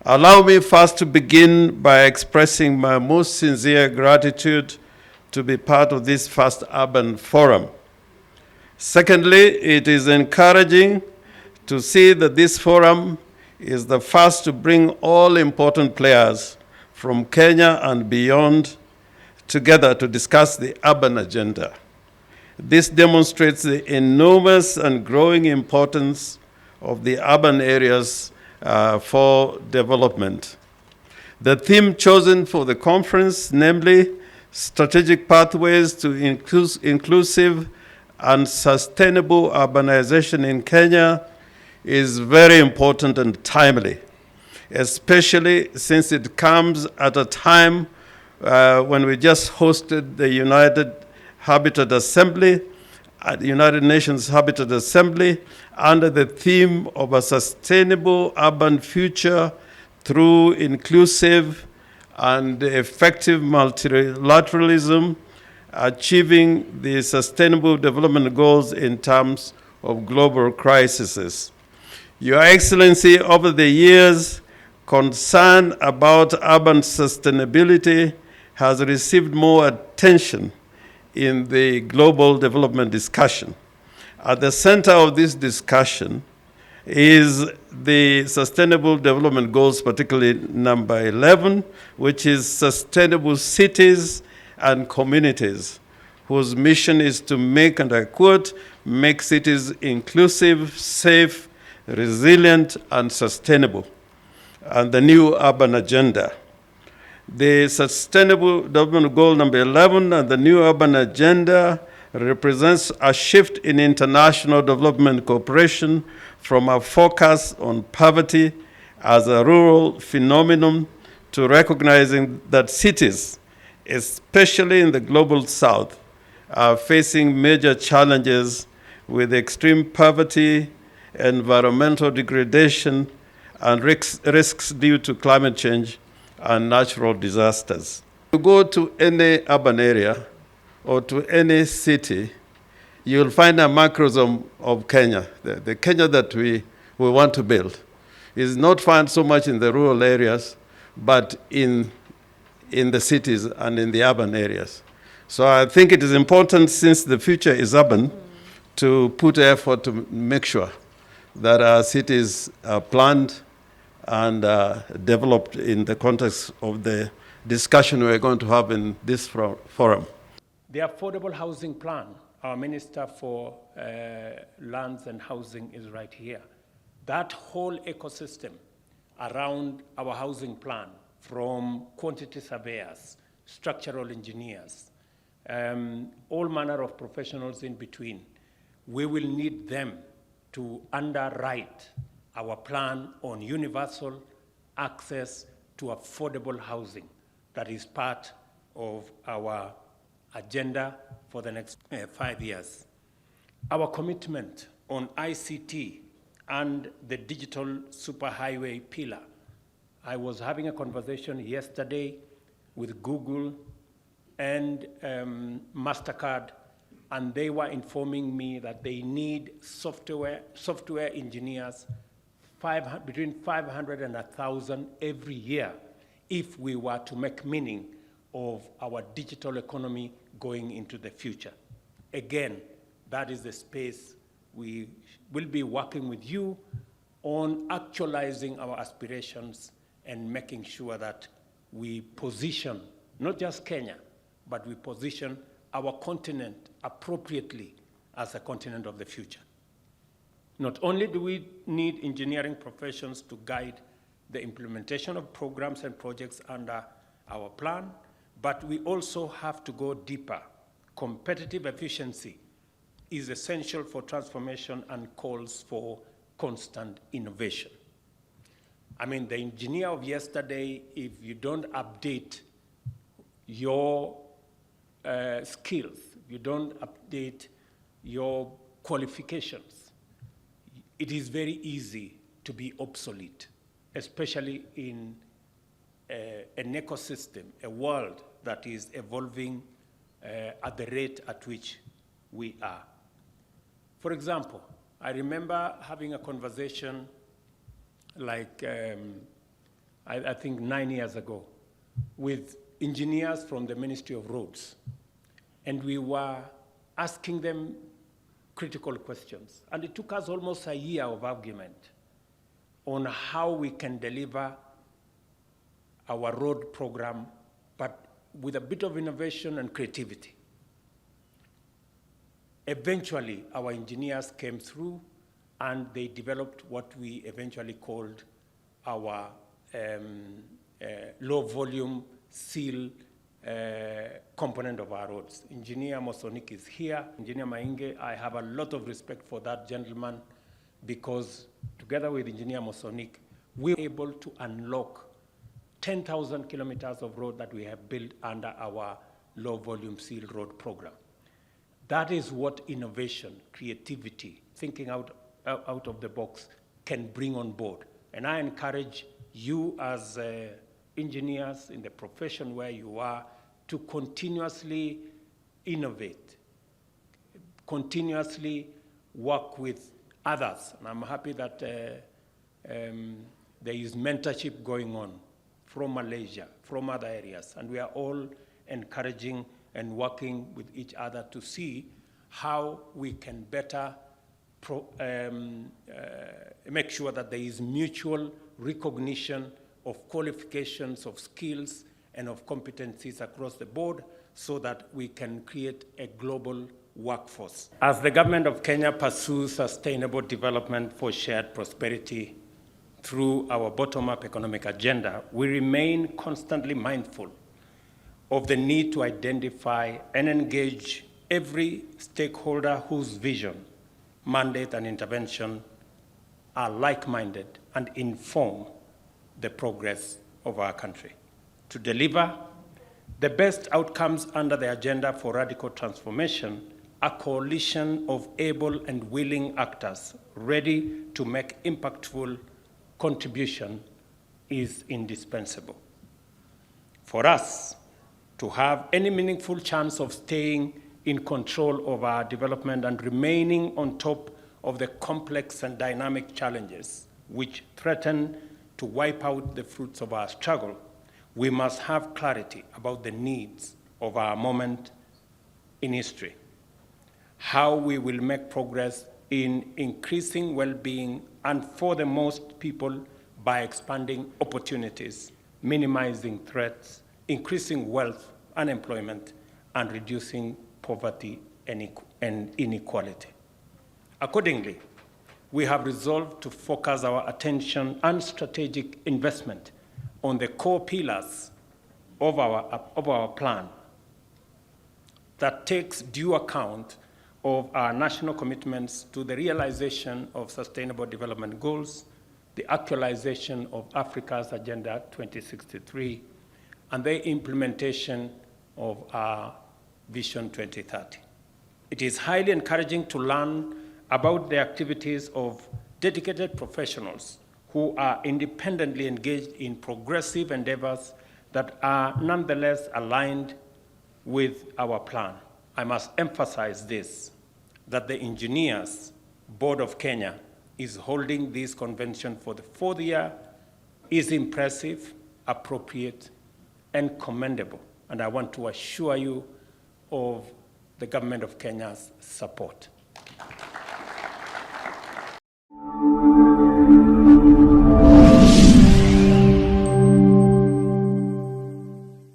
Allow me first to begin by expressing my most sincere gratitude to be part of this first urban forum. Secondly, it is encouraging to see that this forum is the first to bring all important players from Kenya and beyond together to discuss the urban agenda. This demonstrates the enormous and growing importance of the urban areas for development. The theme chosen for the conference, namely Strategic Pathways to Inclusive and Sustainable Urbanization in Kenya, is very important and timely, especially since it comes at a time when we just hosted the United Nations Habitat Assembly under the theme of a sustainable urban future through inclusive and effective multilateralism, achieving the sustainable development goals in terms of global crises. Your Excellency, over the years, concern about urban sustainability has received more attention in the global development discussion. At the center of this discussion is the Sustainable Development Goals, particularly number 11, which is sustainable cities and communities, whose mission is to make, and I quote, make cities inclusive, safe, resilient, and sustainable, and the new urban agenda. The Sustainable Development Goal number 11 and the new urban agenda represents a shift in international development cooperation from a focus on poverty as a rural phenomenon to recognizing that cities, especially in the global south, are facing major challenges with extreme poverty, environmental degradation, and risks due to climate change and natural disasters. You go to any urban area or to any city, you'll find a macrocosm of Kenya. The Kenya that we want to build is not found so much in the rural areas, but in the cities and in the urban areas. So I think it is important, since the future is urban, to put effort to make sure that our cities are planned and developed in the context of the discussion we're going to have in this forum. The Affordable Housing Plan, our Minister for Lands and Housing is right here. That whole ecosystem around our housing plan, from quantity surveyors, structural engineers, all manner of professionals in between, we will need them to underwrite our plan on universal access to affordable housing. That is part of our agenda for the next 5 years. Our commitment on ICT and the digital superhighway pillar. I was having a conversation yesterday with Google and MasterCard, and they were informing me that they need software engineers between 500 and 1,000 every year if we were to make meaning of our digital economy going into the future. Again, that is the space we will be working with you on actualizing our aspirations and making sure that we position, not just Kenya, but we position our continent appropriately as a continent of the future. Not only do we need engineering professions to guide the implementation of programs and projects under our plan, but we also have to go deeper. Competitive efficiency is essential for transformation and calls for constant innovation. I mean, the engineer of yesterday, if you don't update your skills, if you don't update your qualifications, it is very easy to be obsolete, especially in an ecosystem, a world that is evolving at the rate at which we are. For example, I remember having a conversation like, I think 9 years ago, with engineers from the Ministry of Roads. And we were asking them critical questions. And it took us almost a year of argument on how we can deliver our road program, but with a bit of innovation and creativity. Eventually, our engineers came through and they developed what we eventually called our low volume seal component of our roads. Engineer Mosonik is here. Engineer Mainge, I have a lot of respect for that gentleman because together with Engineer Mosonik, we were able to unlock 10,000 kilometers of road that we have built under our low volume seal road program. That is what innovation, creativity, thinking out of the box can bring on board. And I encourage you as engineers in the profession where you are to continuously innovate, continuously work with others. And I'm happy that there is mentorship going on from Malaysia, from other areas, and we are all encouraging and working with each other to see how we can better make sure that there is mutual recognition of qualifications, of skills, and of competencies across the board so that we can create a global workforce. As the government of Kenya pursues sustainable development for shared prosperity through our bottom-up economic agenda, we remain constantly mindful of the need to identify and engage every stakeholder whose vision, mandate, and intervention are like-minded and inform the progress of our country. To deliver the best outcomes under the agenda for radical transformation, a coalition of able and willing actors ready to make impactful contribution is indispensable. For us to have any meaningful chance of staying in control of our development and remaining on top of the complex and dynamic challenges which threaten to wipe out the fruits of our struggle, we must have clarity about the needs of our moment in history, how we will make progress in increasing well-being and for the most people by expanding opportunities, minimizing threats, increasing wealth and employment, and reducing poverty and inequality. Accordingly, we have resolved to focus our attention and strategic investment on the core pillars of our plan that takes due account of our national commitments to the realization of Sustainable Development Goals, the actualization of Africa's Agenda 2063, and the implementation of our Vision 2030. It is highly encouraging to learn about the activities of dedicated professionals who are independently engaged in progressive endeavors that are nonetheless aligned with our plan. I must emphasize this, that the Engineers Board of Kenya is holding this convention for the 4th year is impressive, appropriate, and commendable. And I want to assure you of the government of Kenya's support.